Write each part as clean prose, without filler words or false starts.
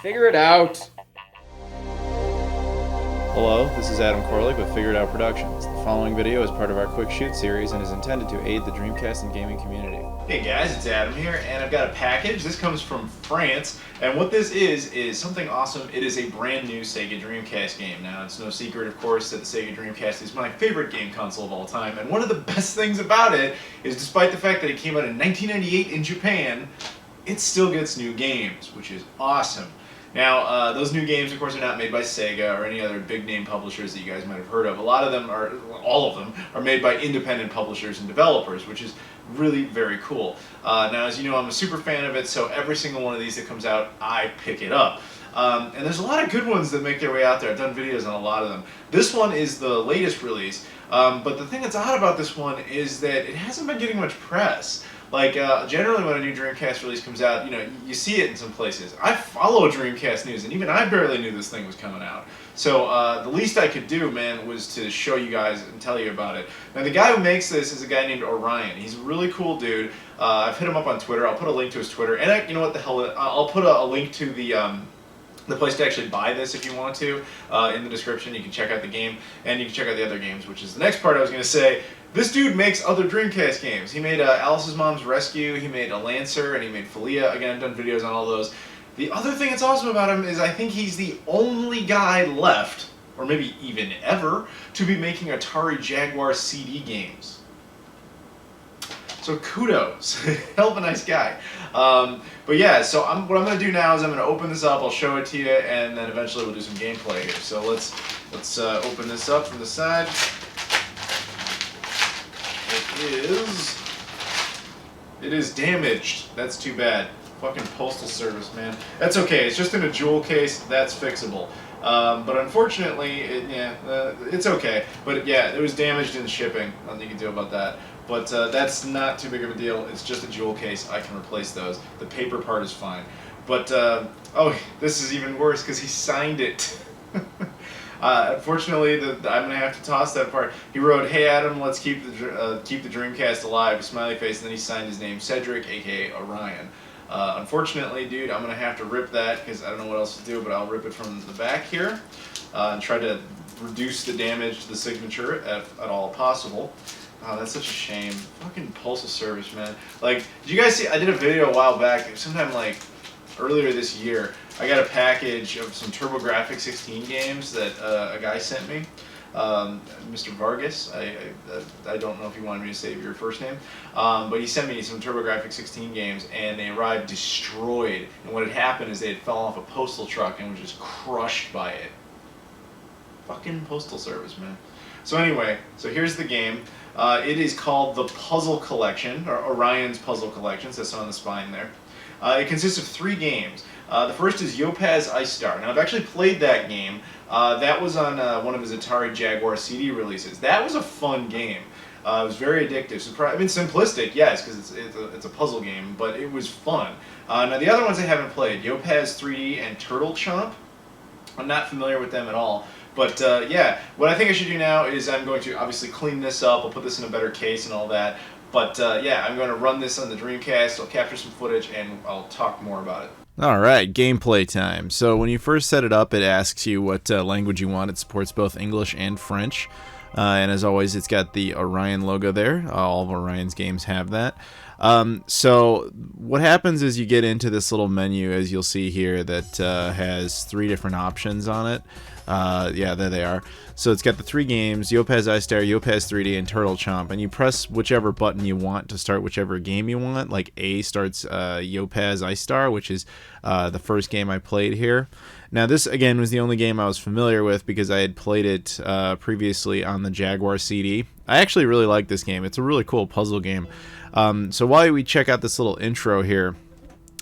Figure it out. Hello, this is Adam Koralik with Figure It Out Productions. The following video is part of our Quick Shoot series and is intended to aid the Dreamcast and gaming community. Hey guys, it's Adam here, and I've got a package. This comes from France, and what this is something awesome. It is a brand new Sega Dreamcast game. Now, it's no secret, of course, that the Sega Dreamcast is my favorite game console of all time, and one of the best things about it is, despite the fact that it came out in 1998 in Japan, it still gets new games, which is awesome. Now, those new games, of course, are not made by Sega or any other big-name publishers that you guys might have heard of. A lot of them are, all of them, are made by independent publishers and developers, which is really very cool. Now, as you know, I'm a super fan of it, so every single one of these that comes out, I pick it up. And there's a lot of good ones that make their way out there. I've done videos on a lot of them. This one is the latest release, but the thing that's odd about this one is that it hasn't been getting much press. Like, generally when a new Dreamcast release comes out, you know, you see it in some places. I follow Dreamcast news, and even I barely knew this thing was coming out. So, the least I could do, man, was to show you guys and tell you about it. Now, the guy who makes this is a guy named Orion. He's a really cool dude. I've hit him up on Twitter. I'll put a link to his Twitter. And, you know what the hell, I'll put a link to the place to actually buy this if you want to in the description. You can check out the game, and you can check out the other games, which is the next part I was going to say. This dude makes other Dreamcast games. He made Alice's Mom's Rescue, he made a Lancer, and he made Filia. Again, I've done videos on all those. The other thing that's awesome about him is I think he's the only guy left, or maybe even ever, to be making Atari Jaguar CD games. So kudos. Hell of a nice guy. But yeah, so what I'm going to do now is I'm going to open this up, I'll show it to you, and then eventually we'll do some gameplay here. So let's open this up from the side. It is damaged. That's too bad. Fucking postal service, man. That's okay. It's just in a jewel case. That's fixable. But unfortunately, it's okay. But yeah, it was damaged in shipping. Nothing you can do about that. But that's not too big of a deal. It's just a jewel case. I can replace those. The paper part is fine. But oh, this is even worse because he signed it. Unfortunately, I'm gonna have to toss that part. He wrote, "Hey Adam, let's keep the Dreamcast alive." Smiley face, and then he signed his name, Cedric, aka Orion. Unfortunately, dude, I'm gonna have to rip that because I don't know what else to do. But I'll rip it from the back here and try to reduce the damage to the signature at all possible. Oh, that's such a shame. Fucking postal service, man. Like, did you guys see? I did a video a while back, sometime like earlier this year. I got a package of some TurboGrafx 16 games that a guy sent me, Mr. Vargas. I don't know if he wanted me to say your first name, but he sent me some TurboGrafx 16 games, and they arrived destroyed. And what had happened is they had fallen off a postal truck and was just crushed by it. Fucking postal service, man. So anyway, so here's the game. It is called the Puzzle Collection, or Orion's Puzzle Collection, so it's on the spine there. It consists of 3 games. The first is Yopaz Ice Star. Now, I've actually played that game. That was on one of his Atari Jaguar CD releases. That was a fun game. It was very addictive. I mean, simplistic, yes, because it's a puzzle game, but it was fun. Now, the other ones I haven't played, Yopaz 3D and Turtle Chomp. I'm not familiar with them at all. But yeah, what I think I should do now is I'm going to obviously clean this up. I'll put this in a better case and all that. But yeah, I'm going to run this on the Dreamcast. I'll capture some footage and I'll talk more about it. Alright, gameplay time. So when you first set it up, it asks you what language you want. It supports both English and French. And as always, it's got the Orion logo there. All of Orion's games have that. So what happens is you get into this little menu, as you'll see here, that has 3 different options on it. Yeah, there they are. So it's got the 3 games, Yopaz Ice Star, Yopaz 3D, and Turtle Chomp, and you press whichever button you want to start whichever game you want. Like A starts Yopaz Ice Star, which is the first game I played here. Now this, again, was the only game I was familiar with because I had played it previously on the Jaguar CD. I actually really like this game. It's a really cool puzzle game. So while we check out this little intro here,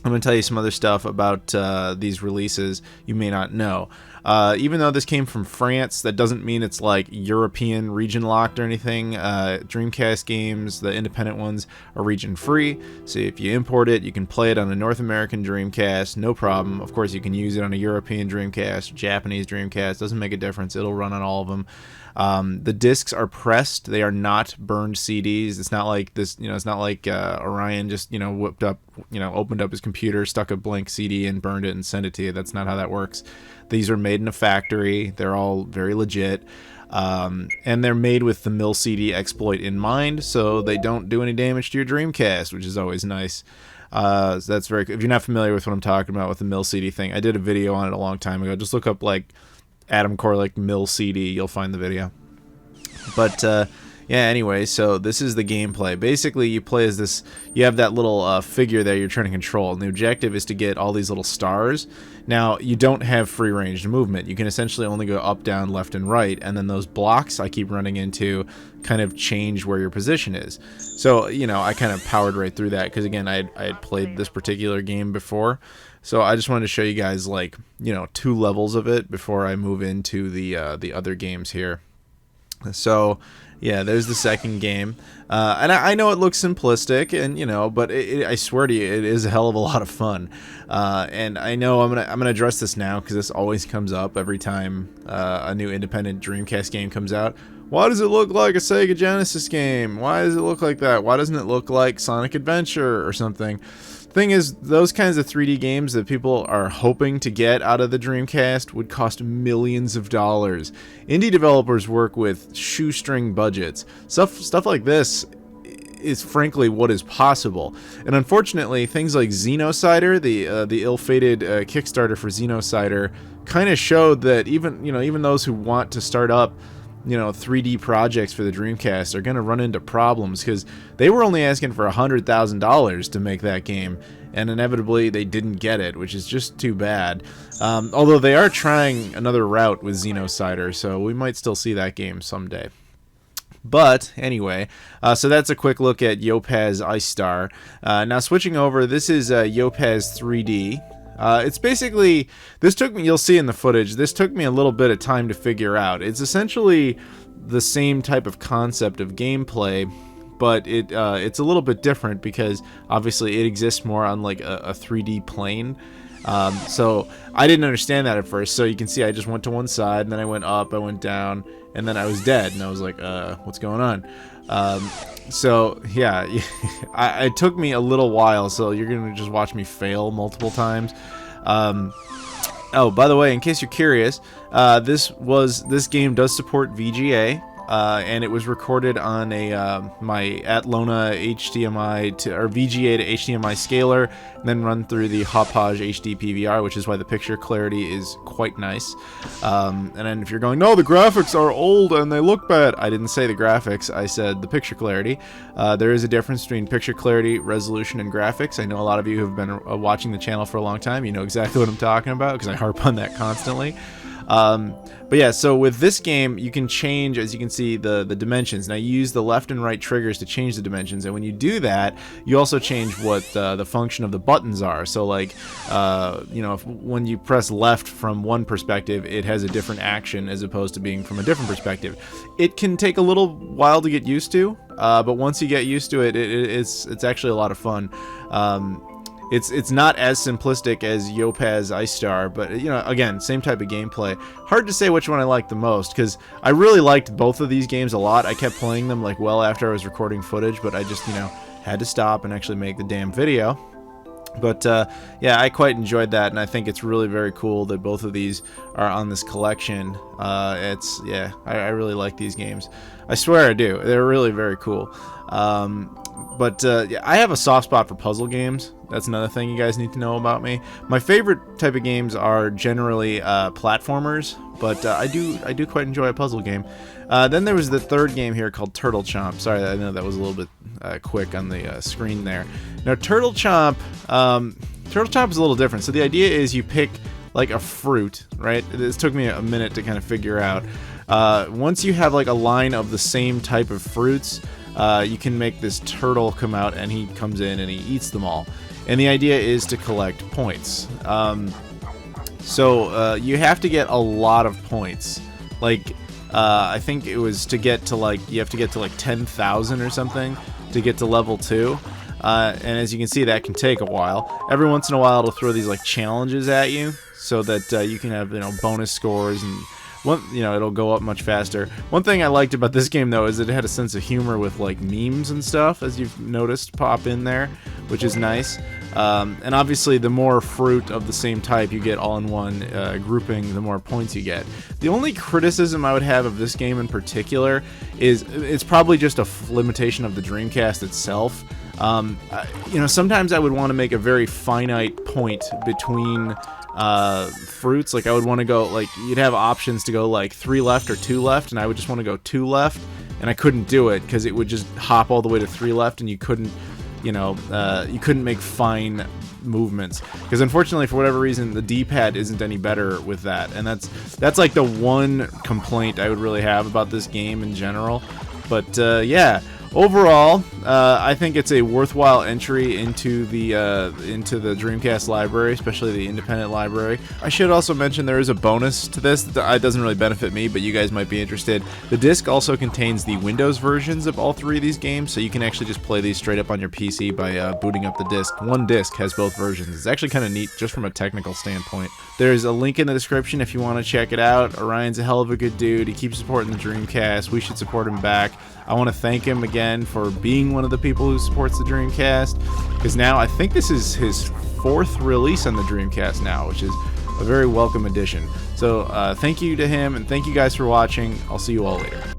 I'm going to tell you some other stuff about these releases you may not know. Even though this came from France, that doesn't mean it's like European region locked or anything. Dreamcast games, the independent ones, are region free. So if you import it, you can play it on a North American Dreamcast, no problem. Of course, you can use it on a European Dreamcast, Japanese Dreamcast. Doesn't make a difference. It'll run on all of them. The discs are pressed. They are not burned CDs. It's not like this, it's not like Orion just, whipped up, opened up his computer, stuck a blank CD and burned it and sent it to you. That's not how that works. These are made in a factory. They're all very legit. And they're made with the mill CD exploit in mind, so they don't do any damage to your Dreamcast, which is always nice. So that's very good. If you're not familiar with what I'm talking about with the mill CD thing, I did a video on it a long time ago. Just look up like Adam Koralik mill CD, you'll find the video. But yeah, anyway, so this is the gameplay. Basically, you play as this, you have that little figure there you're trying to control, and the objective is to get all these little stars. Now, you don't have free range movement. You can essentially only go up, down, left, and right, and then those blocks I keep running into kind of change where your position is. So, I kind of powered right through that, because again, I had played this particular game before. So I just wanted to show you guys, like, 2 levels of it before I move into the other games here. So yeah, there's the second game, and I know it looks simplistic, and but I swear to you, it is a hell of a lot of fun. And I know I'm gonna address this now because this always comes up every time a new independent Dreamcast game comes out. Why does it look like a Sega Genesis game? Why does it look like that? Why doesn't it look like Sonic Adventure or something? Thing is, those kinds of 3D games that people are hoping to get out of the Dreamcast would cost millions of dollars. Indie developers work with shoestring budgets. Stuff like this is frankly what is possible. And unfortunately, things like Xenocider, the ill-fated Kickstarter for Xenocider, kind of showed that even those who want to start up 3D projects for the Dreamcast are going to run into problems, because they were only asking for $100,000 to make that game, and inevitably they didn't get it, which is just too bad. Although they are trying another route with Xenocider, so we might still see that game someday. But anyway, so that's a quick look at Yopaz Ice Star. Now switching over, this is Yopaz 3D. It's basically, this took me, you'll see in the footage, this took me a little bit of time to figure out. It's essentially the same type of concept of gameplay, but it's a little bit different because obviously it exists more on like a 3D plane. So I didn't understand that at first. So you can see I just went to one side, and then I went up, I went down, and then I was dead, and I was like, what's going on? So yeah, it took me a little while, so you're gonna just watch me fail multiple times. Oh, by the way, in case you're curious, this game does support VGA, and it was recorded on a my Atlona HDMI or VGA to HDMI scaler, and then run through the Hauppauge HD PVR, which is why the picture clarity is quite nice. And then if you're going, no, the graphics are old and they look bad, I didn't say the graphics, I said the picture clarity. There is a difference between picture clarity, resolution, and graphics. I know a lot of you who have been watching the channel for a long time. You know exactly what I'm talking about because I harp on that constantly. But yeah, so with this game, you can change, as you can see, the dimensions. Now, you use the left and right triggers to change the dimensions, and when you do that, you also change what the function of the buttons are. So, like, when you press left from one perspective, it has a different action as opposed to being from a different perspective. It can take a little while to get used to, but once you get used to it, it's actually a lot of fun. It's not as simplistic as Yopaz Ice Star, but again, same type of gameplay. Hard to say which one I like the most, because I really liked both of these games a lot. I kept playing them like well after I was recording footage, but I just had to stop and actually make the damn video. But yeah, I quite enjoyed that, and I think it's really very cool that both of these are on this collection. I really like these games. I swear I do. They're really very cool. But yeah, I have a soft spot for puzzle games. That's another thing you guys need to know about me. My favorite type of games are generally platformers, but I do quite enjoy a puzzle game. Then there was the third game here called Turtle Chomp. Sorry, I know that was a little bit quick on the screen there. Now, Turtle Chomp is a little different. So the idea is you pick like a fruit, right? This took me a minute to kind of figure out. Once you have like a line of the same type of fruits, you can make this turtle come out, and he comes in and he eats them all. And the idea is to collect points. So you have to get a lot of points. Like, I think it was to get to like, you have to get to like 10,000 or something to get to level 2. And as you can see, that can take a while. Every once in a while, it'll throw these like challenges at you so that you can have, bonus scores, and it'll go up much faster. One thing I liked about this game though is that it had a sense of humor with like memes and stuff, as you've noticed pop in there, which is nice. And obviously, the more fruit of the same type you get all in one grouping, the more points you get. The only criticism I would have of this game in particular is it's probably just a limitation of the Dreamcast itself. Sometimes I would want to make a very finite point between fruits. Like, I would want to go, like, you'd have options to go like 3 left or 2 left, and I would just want to go 2 left, and I couldn't do it because it would just hop all the way to 3 left, and you couldn't make fine movements, because unfortunately, for whatever reason, the D-pad isn't any better with that, and that's like the one complaint I would really have about this game in general. But yeah, overall, I think it's a worthwhile entry into the Dreamcast library, especially the independent library. I should also mention there is a bonus to this that doesn't really benefit me, but you guys might be interested. The disc also contains the Windows versions of all 3 of these games, so you can actually just play these straight up on your PC by booting up the disc. One disc has both versions. It's actually kind of neat just from a technical standpoint. There's a link in the description if you want to check it out. Orion's a hell of a good dude. He keeps supporting the Dreamcast. We should support him back. I want to thank him again for being one of the people who supports the Dreamcast, because now I think this is his 4th release on the Dreamcast now, which is a very welcome addition. So thank you to him, and thank you guys for watching. I'll see you all later.